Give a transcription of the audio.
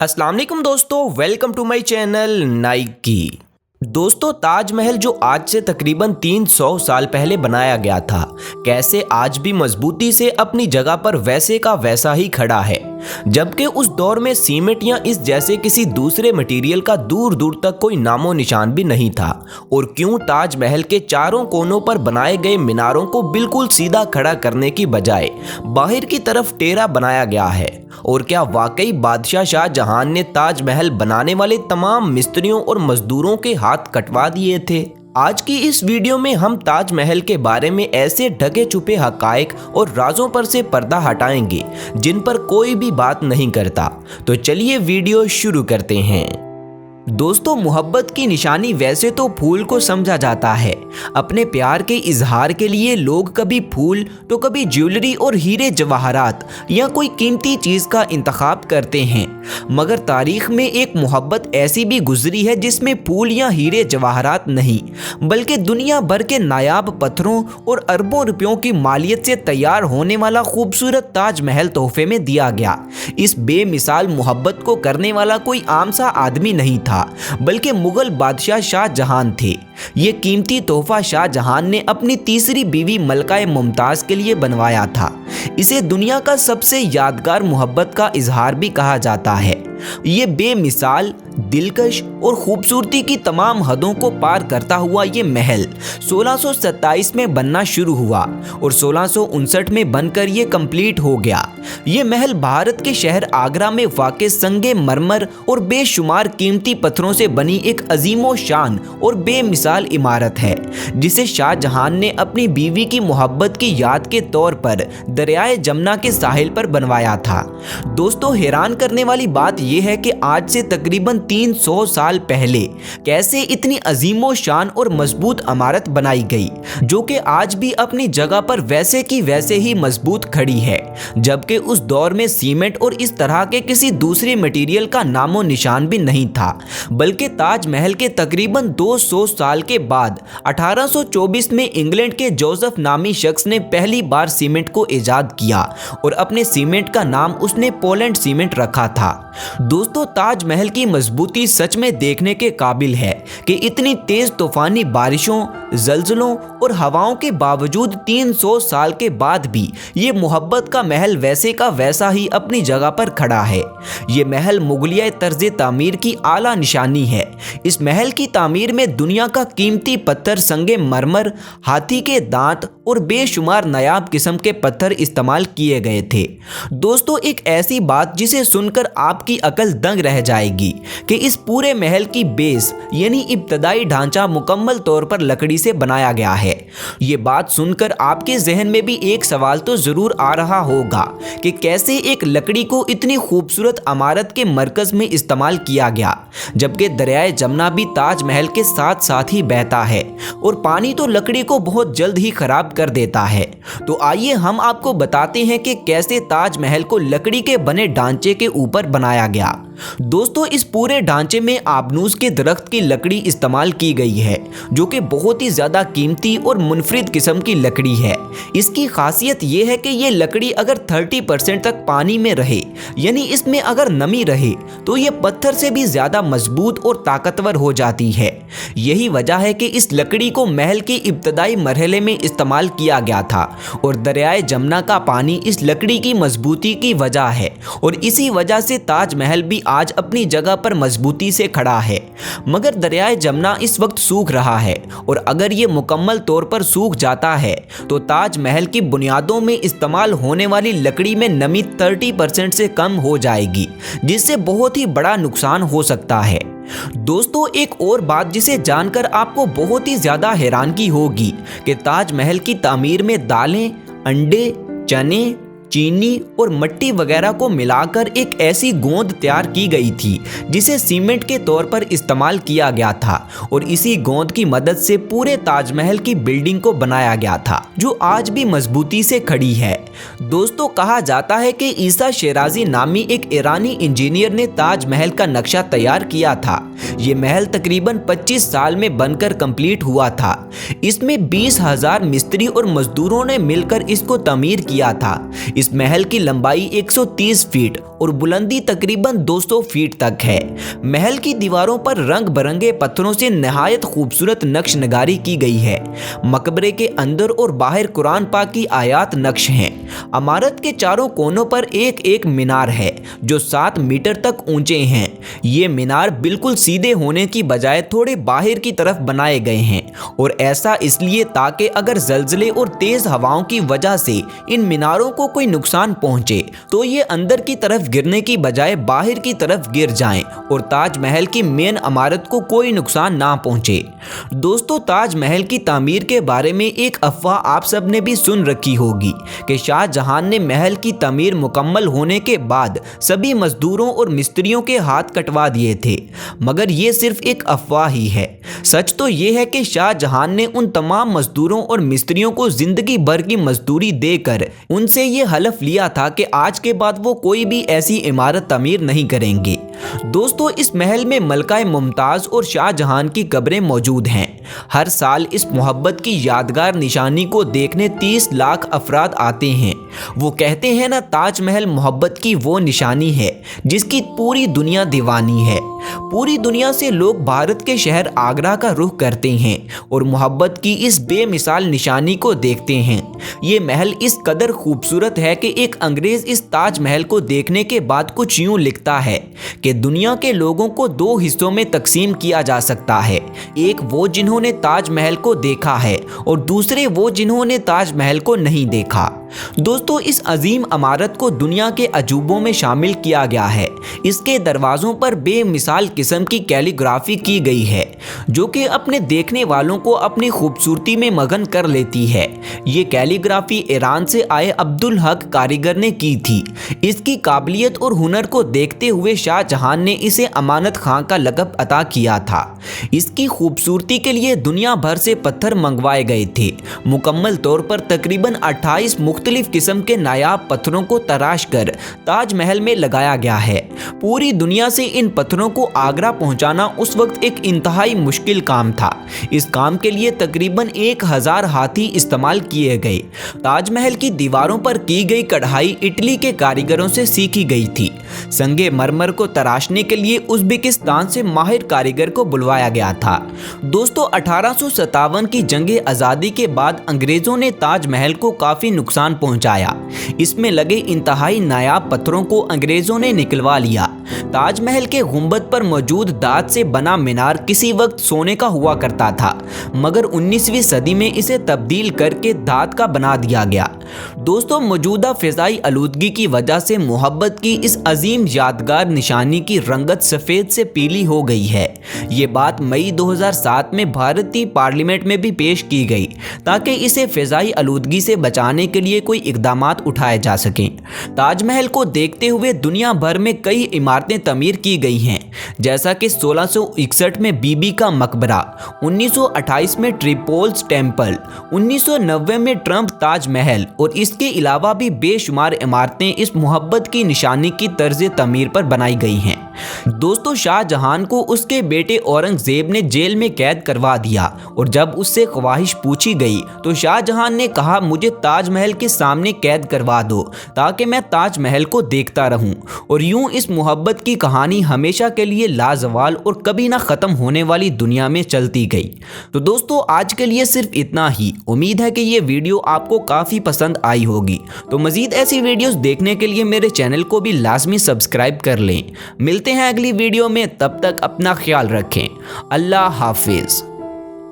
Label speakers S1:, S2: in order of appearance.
S1: अस्सलाम वालेकुम दोस्तों, welcome to my channel Nike. दोस्तों, ताजमहल जो आज से तकरीबन 300 साल पहले बनाया गया था, कैसे आज भी मजबूती से अपनी जगह पर वैसे का वैसा ही खड़ा है, जबकि उस दौर में सीमेंट या इस जैसे किसी दूसरे मटेरियल का दूर दूर तक कोई नामो निशान भी नहीं था। और क्यों ताजमहल के चारों कोनों पर बनाए गए मीनारों को बिल्कुल सीधा खड़ा करने की बजाय बाहर की तरफ टेढ़ा बनाया गया है? और क्या वाकई बादशाह शाहजहां ने ताजमहल बनाने वाले तमाम मिस्त्रियों और मजदूरों के हाथ कटवा दिए थे? आज की इस वीडियो में हम ताजमहल के बारे में ऐसे ढके छुपे हकायक और राजों पर से पर्दा हटाएंगे जिन पर कोई भी बात नहीं करता। तो चलिए वीडियो शुरू करते हैं। दोस्तों, मोहब्बत की निशानी वैसे तो फूल को समझा जाता है। अपने प्यार के इजहार के लिए लोग कभी फूल तो कभी ज्वेलरी और हीरे जवाहरात या कोई कीमती चीज का इंतखाब करते हैं, मगर तारीख में एक मोहब्बत ऐसी भी गुजरी है जिसमें फूल या हीरे जवाहरात नहीं बल्कि दुनिया भर के नायाब पत्थरों और अरबों रुपयों की मालियत से तैयार होने वाला खूबसूरत ताजमहल तोहफे में दिया गया। इस बेमिसाल मोहब्बत को करने वाला कोई आम सा आदमी नहीं था, बल्कि मुगल बादशाह शाहजहां थे। ये कीमती तोहफा शाहजहां ने अपनी तीसरी बीवी मलकाए मुमताज के लिए बनवाया था। इसे दुनिया का सबसे यादगार मोहब्बत का इजहार भी कहा जाता है। ये बेमिसाल, दिलकश और खूबसूरती की तमाम हदों को पार करता हुआ ये महल 1627 में बनना शुरू हुआ और 1659 में बनकर ये कंप्लीट हो गया। ये महल भारत के शहर आगरा में वाक़ संगे मरमर और बेशुमार कीमती पत्थरों से बनी एक अजीमो शान और बेमिसाल इमारत है, जिसे शाहजहां ने अपनी बीवी की मोहब्बत की याद के तौर पर दरियाए जमुना के साहिल पर बनवाया था। दोस्तों, हैरान करने वाली बात यह है कि आज से तकरीबन 300 साल पहले कैसे इतनी अजीमो शान और मजबूत इमारत बनाई गई, जो कि आज भी अपनी जगह पर वैसे की वैसे ही मजबूत खड़ी है, जबकि उस दौर में सीमेंट और इस तरह के किसी दूसरे मटेरियल का नामो निशान भी नहीं था। बल्कि ताजमहल के तकरीबन 200 साल के बाद 1824 में इंग्लैंड के जोसेफ नामी शख्स ने पहली बार सीमेंट को ईजाद किया और अपने सीमेंट का नाम उसने पोलैंड सीमेंट रखा था। दोस्तों, ताजमहल की मजबूती सच में देखने के काबिल है कि इतनी तेज तूफानी बारिशों, जल्जलों और हवाओं के बावजूद 300 साल के बाद भी ये मोहब्बत का महल वैसे का वैसा ही अपनी जगह पर खड़ा है। ये महल मुगलिया तर्ज तामीर की आला निशानी है। इस महल की तामीर में दुनिया का कीमती पत्थर संगे मरमर, हाथी के दांत और बेशुमार नायाब किस्म के पत्थर इस्तेमाल किए गए थे। दोस्तों, एक ऐसी बात जिसे सुनकर आपकी अकल दंग रह जाएगी कि इस पूरे महल की बेस यानी इब्तदाई ढांचा मुकम्मल तौर पर लकड़ी से बनाया गया है। ये बात सुनकर आपके जहन में भी एक सवाल तो जरूर आ रहा होगा कि कैसे एक लकड़ी को इतनी खूबसूरत इमारत के मरकज में इस्तेमाल किया गया, जबकि दरियाए जमुना भी ताजमहल के साथ साथ ही बहता है और पानी तो लकड़ी को बहुत जल्द ही खराब कर देता है। तो आइए हम आपको बताते हैं कि कैसे ताजमहल को लकड़ी के बने ढांचे के ऊपर बनाया गया। दोस्तों, इस पूरे ढांचे में आबनूस के दरख्त की लकड़ी इस्तेमाल की गई है, जो कि बहुत ही ज्यादा कीमती और मुनफरिद किस्म की लकड़ी है। इसकी खासियत यह है कि ये लकड़ी अगर 30% तक पानी में रहे, यानी इसमें अगर नमी रहे, तो ये पत्थर से भी ज्यादा मजबूत और ताकतवर हो जाती है। यही वजह है कि इस लकड़ी को महल के इब्तदाई मरहले में इस्तेमाल किया गया था और दरियाए जमुना का पानी इस लकड़ी की मजबूती की वजह है और इसी वजह से ताजमहल भी आज अपनी जगह पर मजबूती से खड़ा है। मगर दरियाए जमुना इस वक्त सूख रहा है और अगर ये मुकम्मल तौर पर सूख जाता है तो ताजमहल की बुनियादों में इस्तेमाल होने वाली लकड़ी में नमी 30% से कम हो जाएगी, जिससे बहुत ही बड़ा नुकसान हो सकता है। दोस्तों, एक और बात जिसे जानकर आपको बहुत ही ज्यादा हैरानगी होगी कि ताजमहल की तामीर में दालें, अंडे, चने, चीनी और मिट्टी वगैरह को मिलाकर एक ऐसी गोंद तैयार की गई थी जिसे सीमेंट के तौर पर इस्तेमाल किया गया था और इसी गोंद की मदद से पूरे ताजमहल की बिल्डिंग को बनाया गया था, जो आज भी मजबूती से खड़ी है। दोस्तों, कहा जाता है कि ईसा शिराजी नामी एक ईरानी इंजीनियर ने ताजमहल का नक्शा तैयार किया था। ये महल तकरीबन 25 साल में बनकर कंप्लीट हुआ था। इसमें 20,000 मिस्त्री और मजदूरों ने मिलकर इसको तमीर किया था। इस महल की लंबाई 130 फीट और बुलंदी तकरीबन 200 फीट तक है। महल की दीवारों पर रंग बिरंगे पत्थरों से नहायत खूबसूरत नक्श नगारी की गई है। मकबरे के अंदर और बाहर कुरान पाक की आयात नक्श हैं। इमारत के चारों कोनों पर एक एक मीनार है जो 7 मीटर तक ऊंचे हैं। ये मीनार बिल्कुल सीधे होने की बजाय थोड़े बाहर की तरफ बनाए गए हैं और ऐसा इसलिए ताकि अगर जल्जले और तेज हवाओं की वजह से इन मीनारों को कोई नुकसान पहुंचे तो ये अंदर की तरफ गिरने की बजाय बाहर की तरफ गिर जाएं और ताजमहल की मेन इमारत को कोई नुकसान ना पहुंचे। दोस्तों, ताजमहल की तामीर के बारे में एक अफवाह आप सब ने भी सुन रखी होगी कि शाहजहां ने महल की तामीर मुकम्मल होने के बाद सभी मजदूरों और मिस्त्रियों के हाथ कटवा दिए थे, मगर ये सिर्फ एक अफवाह ही है। सच तो ये है कि शाहजहां ने उन तमाम मजदूरों और मिस्त्रियों को जिंदगी भर की मजदूरी देकर उनसे ये हलफ लिया था कि आज के बाद वो कोई भी ऐसी इमारत तामीर नहीं करेंगे। दोस्तों, इस महल में मलकाए मुमताज़ और शाहजहां की कब्रें मौजूद हैं। हर साल इस मोहब्बत की यादगार निशानी को देखने 30 लाख अफराद आते हैं। वो कहते हैं ना, ताजमहल मोहब्बत की वो निशानी है जिसकी पूरी दुनिया दीवानी है। पूरी दुनिया से लोग भारत के शहर आगरा का रुख करते हैं और मोहब्बत की इस बेमिसाल निशानी को देखते हैं। ये महल इस कदर खूबसूरत है कि एक अंग्रेज इस ताजमहल को देखने के बाद कुछ यूं लिखता है कि दुनिया के लोगों को 2 हिस्सों में तकसीम किया जा सकता है। एक वो जिन्होंने ताजमहल को देखा है और दूसरे वो जिन्होंने ताजमहल को नहीं देखा। दोस्तों, इस अजीम इमारत को दुनिया के अजूबों में शामिल किया गया है। इसके दरवाज़ों पर बेमिसाल किस्म की कैलीग्राफी की गई है जो कि अपने देखने वालों को अपनी खूबसूरती में मगन कर लेती है। ये कैलीग्राफी ईरान से आए अब्दुल हक कारीगर ने की थी। इसकी काबिलियत और हुनर को देखते हुए शाहजहां ने इसे अमानत खां का लक़ब अता किया था। इसकी खूबसूरती के लिए दुनिया भर से पत्थर मंगवाए गए थे। मुकम्मल तौर पर तकरीबन 28 मुख्तलिफ किस्म के नायाब पत्थरों को तराश कर ताजमहल में लगाया गया है। पूरी दुनिया से इन पत्थरों को आगरा पहुंचाना उस वक्त एक इंतहाई मुश्किल काम था। इस काम के लिए तकरीबन 1000 हाथी इस्तेमाल किए गए। ताजमहल की दीवारों पर की गई कढ़ाई इटली के कारीगरों से सीखी गई थी। संगे मरमर को तराशने के लिए उज़्बेकिस्तान से माहिर कारीगर को बुलवाया गया था। दोस्तों, 1857 की जंगे आज़ादी के बाद अंग्रेज़ों ने ताजमहल को काफ़ी नुकसान पहुंचाया। इसमें लगे इंतहाई नायाब पत्थरों को अंग्रेज़ों ने निकलवा लिया। ताजमहल के गुंबद पर मौजूद दांत से बना मीनार किसी वक्त सोने का हुआ करता था, मगर 19वीं सदी में इसे तब्दील करके धात का बना दिया गया। दोस्तों, मौजूदा फ़िज़ाई आलूदगी की वजह से मोहब्बत की इस अजीम यादगार निशानी की रंगत सफ़ेद से पीली हो गई है। ये बात मई 2007 में भारतीय पार्लियामेंट में भी पेश की गई ताकि इसे फ़िज़ाई आलूदगी से बचाने के लिए कोई इक़दामात उठाए जा सकें। ताजमहल को देखते हुए दुनिया भर में कई इमारतें तमीर की गई हैं, जैसा कि 1661 में बीबी का मकबरा, 1928 में ट्रिपोल्स टेम्पल, 1990 में ट्रम्प ताजमहल और इसके अलावा भी बेशुमार इमारतें इस मोहब्बत की निशानी की तर्ज तमीर पर बनाई गई हैं। दोस्तों, शाहजहां को उसके बेटे औरंगजेब ने जेल में कैद करवा दिया और जब उससे ख्वाहिश पूछी गई तो शाहजहां ने कहा, मुझे ताजमहल के सामने कैद करवा दो ताकि मैं ताजमहल को देखता रहूं। और यूं इस मोहब्बत की कहानी हमेशा के लिए लाजवाल और कभी ना ख़त्म होने वाली दुनिया में चलती गई। तो दोस्तों, आज के लिए सिर्फ इतना ही। उम्मीद है कि ये वीडियो आपको काफ़ी पसंद आई होगी। तो मज़ीद ऐसी वीडियोस देखने के लिए मेरे चैनल को भी लाजमी सब्सक्राइब कर लें। मिलते हैं अगली वीडियो में, तब तक अपना ख्याल रखें। अल्लाह हाफिज़।